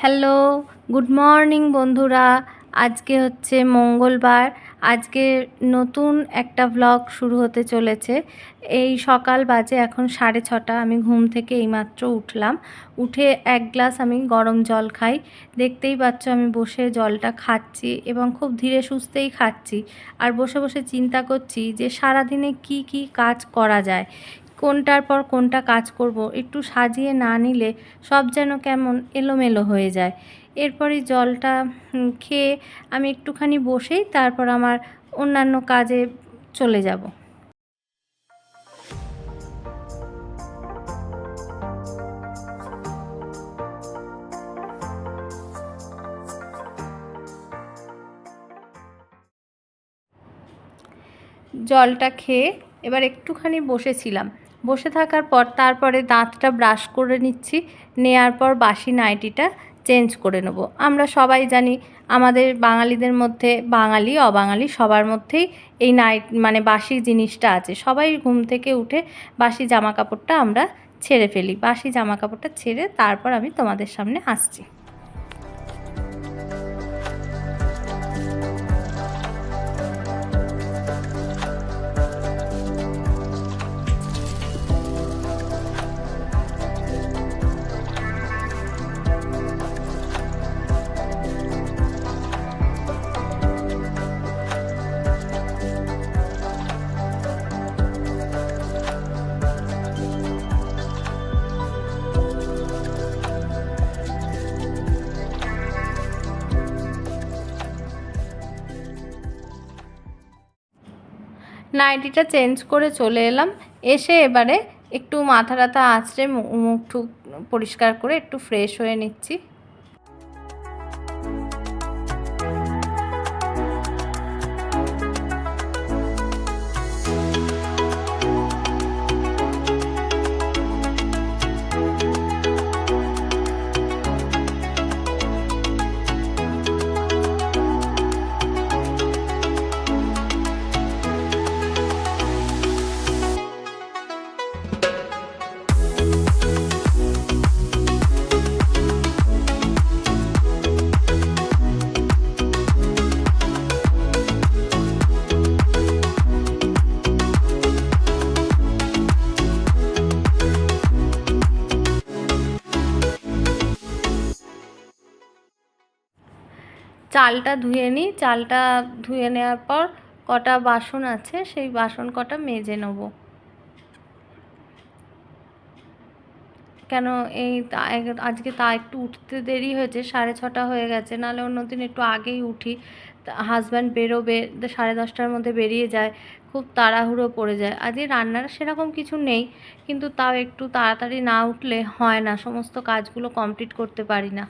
Hello, good morning বন্ধুরা। আজকে হচ্ছে মঙ্গলবার। আজকে নতুন একটা ব্লগ শুরু হতে চলেছে। এই সকাল বাজে এখন 6:30। আমি ঘুম থেকে এইমাত্র উঠলাম। উঠে এক গ্লাস আমি গরম জল খাই। দেখতেই পাচ্ছ আমি বসে জলটা খাচ্ছি এবং খুব ধীরে সুস্থেই খাচ্ছি। আর বসে বসে চিন্তা করছি যে সারাদিনে কি কি কাজ করা যায়, কোনটার পর কোনটা কাজ করব, একটু সাজিয়ে না নিলে সব যেন কেমন এলোমেলো হয়ে যায়। এরপরই জলটা খেয়ে আমি একটুখানি বসেই তারপর আমার অন্যান্য কাজে চলে যাব। জলটা খেয়ে এবার একটুখানি বসেছিলাম। বসে থাকার পর তারপরে দাঁতটা ব্রাশ করে নিচ্ছি। নেয়ার পর বাসি নাইটিটা চেঞ্জ করে নেব। আমরা সবাই জানি আমাদের বাঙালিদের মধ্যে, বাঙালি অবাঙালি সবার মধ্যেই এই বাসি জিনিসটা আছে। সবাই ঘুম থেকে উঠে বাসি জামা কাপড়টা আমরা ছেড়ে ফেলি। বাসি জামা কাপড়টা ছেড়ে তারপর আমি তোমাদের সামনে আসছি। নাইটিটা চেঞ্জ করে চলে এলাম। এসে এবারে একটু মাথা টাথা আঁচড়ে মুখ টুক পরিষ্কার করে একটু ফ্রেশ হয়ে নিচ্ছি। চালটা ধুয়ে নিই। চালটা ধুয়ে নেওয়ার পর কটা বাসন আছে সেই বাসন কটা মেজে নেব। কেন আজকে একটু উঠতে দেরি হয়েছে, 6:30 হয়ে গেছে। নাহলে অন্যদিন একটু আগেই উঠি। হাজব্যান্ড বেরোবে, 10:30টার মধ্যে বেরিয়ে যায়, খুব তাড়াহুড়ো পড়ে যায়। আজকে রান্নার সেরকম কিছু নেই, কিন্তু তাও একটু তাড়াতাড়ি না উঠলে হয় না, সমস্ত কাজগুলো কমপ্লিট করতে পারি না।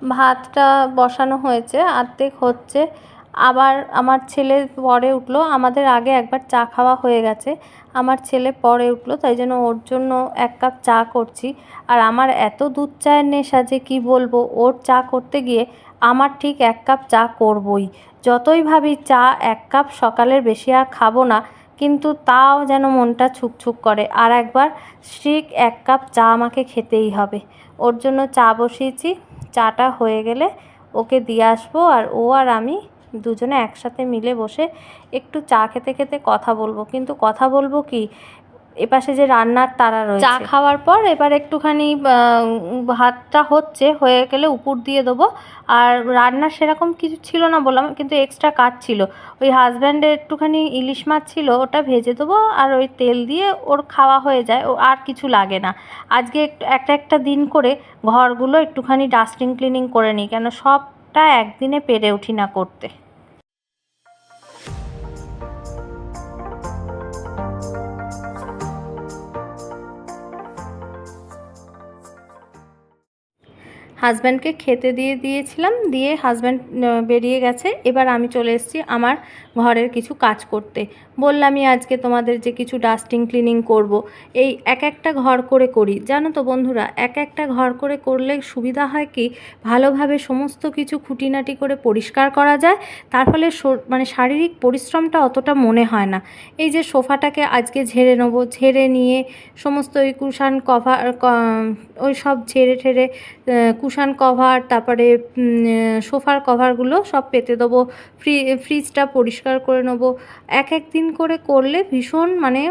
ভাতটা বসানো হয়েছে, অর্ধেক হচ্ছে। আবার আমার ছেলে পরে উঠলো। আমাদের আগে একবার চা খাওয়া হয়ে গেছে, আমার ছেলে পরে উঠলো, তাই জন্য ওর জন্য 1 কাপ চা করছি। আর আমার এত দুধ চায়ের নেশা যে কি বলবো। ওর চা করতে গিয়ে আমার ঠিক 1 কাপ চা করবই। যতই ভাবি চা 1 কাপ সকালের বেশি আর খাবো না, কিন্তু তাও যেন মনটা ছুকছুক করে। আর একবার ঠিক 1 কাপ চা আমাকে খেতেই হবে। ওর জন্য চা বসিয়েছি। চাটা হয়ে গেলে ওকে দিয়ে আসবো, আর ও আর আমি দুজনে একসাথে মিলে বসে একটু চা খেতে খেতে কথা বলবো। কিন্তু কথা বলবো কি, এপাশে যে রান্নার তারা রয়েছে। চা খাওয়ার পর এবার একটুখানি ভাতটা হয়ে গেলে উপর দিয়ে দেবো। আর রান্নার সেরকম কিছু ছিল না বললাম, কিন্তু এক্সট্রা কাজ ছিল। ওই হাজব্যান্ডের একটুখানি ইলিশ মাছ ছিল, ওটা ভেজে দেবো আর ওই তেল দিয়ে ওর খাওয়া হয়ে যায়, ও আর কিছু লাগে না। আজকে একটা দিন করে ঘরগুলো একটুখানি ডাস্টিং ক্লিনিং করে নিই, কেন সবটা একদিনে পেরে উঠি না করতে। হাজব্যান্ডকে খেতে দিয়েছিলাম, দিয়ে হাজব্যান্ড বেরিয়ে গেছে। এবার আমি চলে এসেছি আমার ঘরের কিছু কাজ করতে। বললামই আজকে তোমাদের যে কিছু ডাস্টিং ক্লিনিং করব। এই একটা ঘর করে করি, জানো তো বন্ধুরা, একটা ঘর করে করলে সুবিধা হয় কি, ভালোভাবে সমস্ত কিছু খুঁটিনাটি করে পরিষ্কার করা যায়। তার ফলে মানে শারীরিক পরিশ্রমটা অতটা মনে হয় না। এই যে সোফাটাকে আজকে ঝেড়ে নেবো, ঝেড়ে নিয়ে সমস্ত ওই কুশান কভার ওই সব ঝেড়ে ঠেড়ে কুশান কভার, তারপরে সোফার কভারগুলো সব পেতে দেবো, ফ্রিজটা পরিষ্কার করে নেবো। একদিন করে করলে ভীষণ মানে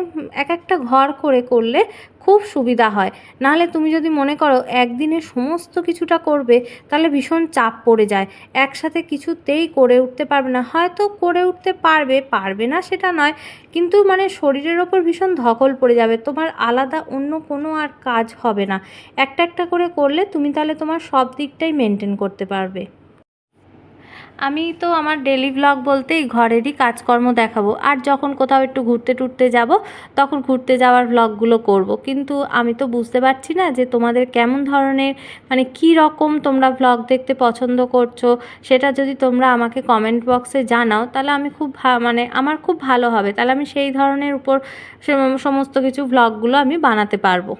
একটা ঘর করে করলে খুব সুবিধা হয়। নাহলে তুমি যদি মনে করো একদিনে সমস্ত কিছুটা করবে, তাহলে ভীষণ চাপ পড়ে যায়, একসাথে কিছুতেই করে উঠতে পারবে না। হয়তো করে উঠতে পারবে না সেটা নয়, কিন্তু মানে শরীরের ওপর ভীষণ ধকল পড়ে যাবে, তোমার আলাদা অন্য কোনো আর কাজ হবে না। একটা করে করলে তুমি তাহলে তোমার সব দিকটাই মেনটেন করতে পারবে। আমি তো আমার ডেলি ভ্লগ বলতে এই ঘরেরই কাজকর্ম দেখাবো, আর যখন কোথাও একটু ঘুরতে যাব তখন ঘুরতে যাওয়ার ভ্লগগুলো করব। কিন্তু আমি তো বুঝতে পারছি না যে তোমাদের কেমন ধরনের মানে কী রকম তোমরা ভ্লগ দেখতে পছন্দ করছো। সেটা যদি তোমরা আমাকে কমেন্ট বক্সে জানাও, তাহলে আমি খুব মানে আমার খুব ভালো হবে, তাহলে আমি সেই ধরনের উপর সমস্ত কিছু ভ্লগগুলো আমি বানাতে পারবো।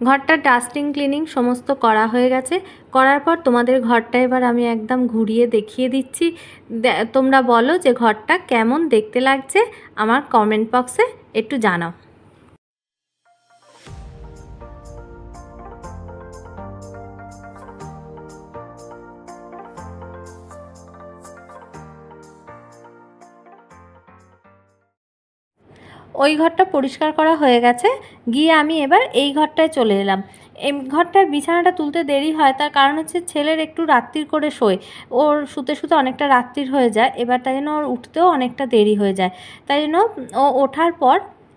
ঘরটা ডাস্টিং ক্লিনিং সমস্ত করা হয়ে গেছে। করার পর তোমাদের ঘরটা এবার আমি একদম ঘুরিয়ে দেখিয়ে দিচ্ছি। তোমরা বলো যে ঘরটা কেমন দেখতে লাগছে, আমার কমেন্ট বক্সে একটু জানাও। ওই ঘরটা পরিষ্কার করা হয়ে গেছে, গিয়ে আমি এবার এই ঘরটায় চলে এলাম। এই ঘরটায় বিছানাটা তুলতে দেরি হয়, তার কারণ হচ্ছে ছেলের একটু রাত্রির করে শোয়, ওর শুতে অনেকটা রাত্রির হয়ে যায়, এবার তাই জন্য ওর উঠতেও অনেকটা দেরি হয়ে যায়। তাই জন্য ও ওঠার পর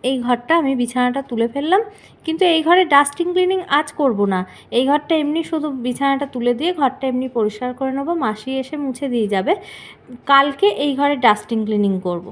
এই ঘরটা আমি বিছানাটা তুলে ফেললাম। কিন্তু এই ঘরে ডাস্টিং ক্লিনিং আজ করব না, এই ঘরটা এমনি শুধু বিছানাটা তুলে দিয়ে ঘরটা এমনি পরিষ্কার করে নেবো, মাসি এসে মুছে দিয়ে যাবে। কালকে এই ঘরে ডাস্টিং ক্লিনিং করব।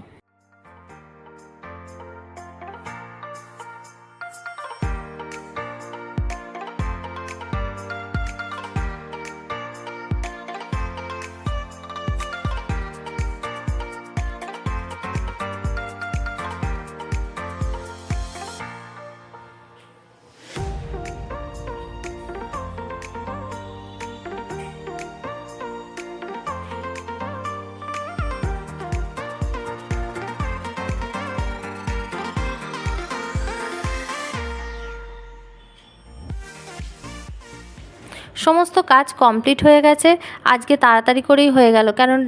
সমস্ত কাজ কমপ্লিট হয়ে গেছে। আজকে তাড়াতাড়ি করেই হয়ে গেল, কারণ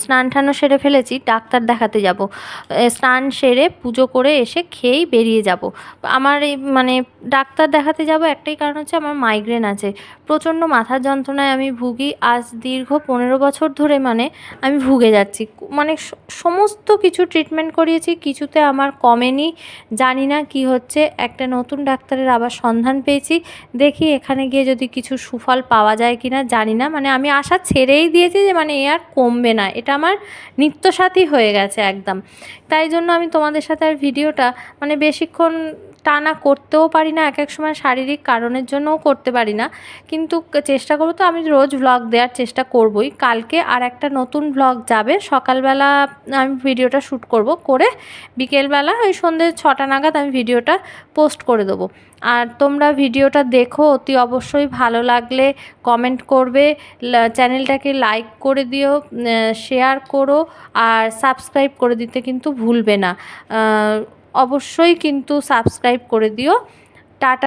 স্নান টানও সেরে ফেলেছি, ডাক্তার দেখাতে যাব। স্নান সেরে পুজো করে এসে খেয়েই বেরিয়ে যাব। আমার এই মানে ডাক্তার দেখাতে যাব একটাই কারণ হচ্ছে, আমার মাইগ্রেন আছে, প্রচণ্ড মাথার যন্ত্রণায় আমি ভুগি। আজ দীর্ঘ 15 বছর ধরে মানে আমি ভুগে যাচ্ছি। মানে সমস্ত কিছু ট্রিটমেন্ট করিয়েছি, কিছুতে আমার কমেনি। জানি না কি হচ্ছে। একটা নতুন ডাক্তারের আবার সন্ধান পেয়েছি, দেখি এখানে গিয়ে যদি কিছু সুফল পাওয়া যায় কি না জানি না। মানে আমি আশা ছেড়েই দিয়েছি যে মানে এ আর কমবে না, এটা আমার নিত্যসাথী হয়ে গেছে একদম। তাই জন্য আমি তোমাদের সাথে আর ভিডিওটা মানে বেশিক্ষণ টানা করতেও পারি না, এক এক সময় শারীরিক কারণের জন্যও করতে পারি না। কিন্তু চেষ্টা করবো, তো আমি রোজ ভ্লগ দেওয়ার চেষ্টা করবই। কালকে আর একটা নতুন ভ্লগ যাবে, সকালবেলা আমি ভিডিওটা শ্যুট করব, করে বিকেলবেলা ওই সন্ধ্যে 6টা নাগাদ আমি ভিডিওটা পোস্ট করে দেবো। আর তোমরা ভিডিওটা দেখো, অতি অবশ্যই ভালো লাগলে কমেন্ট করবে, চ্যানেলটাকে লাইক করে দিও, শেয়ার করো, আর সাবস্ক্রাইব করে দিতে কিন্তু ভুলবে না। অবশ্যই কিন্তু সাবস্ক্রাইব করে দিও। টাটা।